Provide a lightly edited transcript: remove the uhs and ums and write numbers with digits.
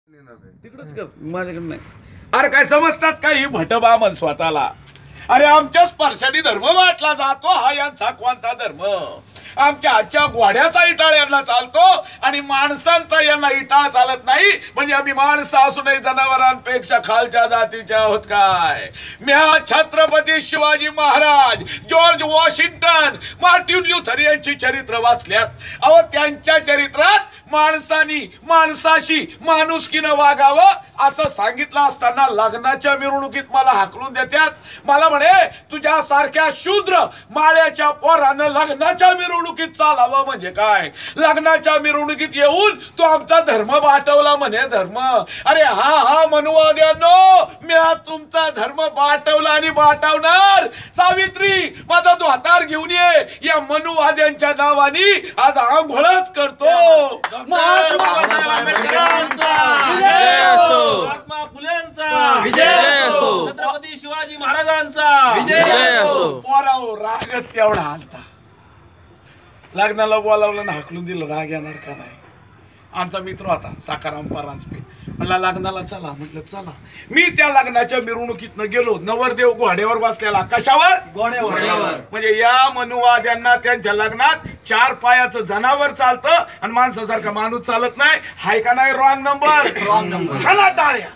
तिकडच कर माझ्याकडे नाही. अरे काय समजतात का ही भटबामन स्वतःला? अरे आमच्या स्पर्शाने धर्म वाटला जातो, हा यांचा कोणता धर्म? आमच्या आजच्या घोड्याचा इटाळ यांना चालतो आणि माणसांचा यांना इटाळ चालत नाही. म्हणजे आम्ही माणसं असूनही जनावरांपेक्षा खालच्या जातीच्या आहोत काय? म्या Chhatrapati Shivaji Maharaj, George Washington, Martin Luther यांची चरित्र वाचल्यात. अहो त्यांच्या चरित्रात माणसानी माणसाशी माणुसकीनं वागावं असं सांगितलं असताना लग्नाच्या मिरवणुकीत मला हाकलून देतात. मला म्हणे तुझ्या सारख्या शूद्र माळ्याच्या पोरानं लग्नाच्या मिरवणुकीत चालावं म्हणजे काय? लग्नाच्या मिरवणुकीत येऊन तो आमचा धर्म बाटवला म्हणे धर्म. अरे हा मनुवाद्यांनो, मी तुमचा धर्म बाटवला आणि बाटवणार. सावित्री माझा तो हातार घेऊन ये. या मनुवाद्यांच्या नावानी आज आंघोळच करतो. महात्मा फुलेंचा विजय असो, छत्रपती शिवाजी महाराजांचा विजय असो. पोराव रागत तेवढा आलता. लग्नाला बोलावलं ना हाकलून दिलं, राग येणार का नाही? आमचा मित्र होता साकाराम परांजपे, मला लग्नाला चला. म्हटलं चला. मी त्या लग्नाच्या मिरवणुकीतनं गेलो. नवरदेव घोड्यावर बसलेला. कशावर? घोड्यावर. म्हणजे या मनुवाद्यांना त्यांच्या लग्नात 4 पायाचं जनावर चालतं आणि माणसासारखा माणूस चालत नाही. हाय का नाही? Wrong number. खाला टाळ्या.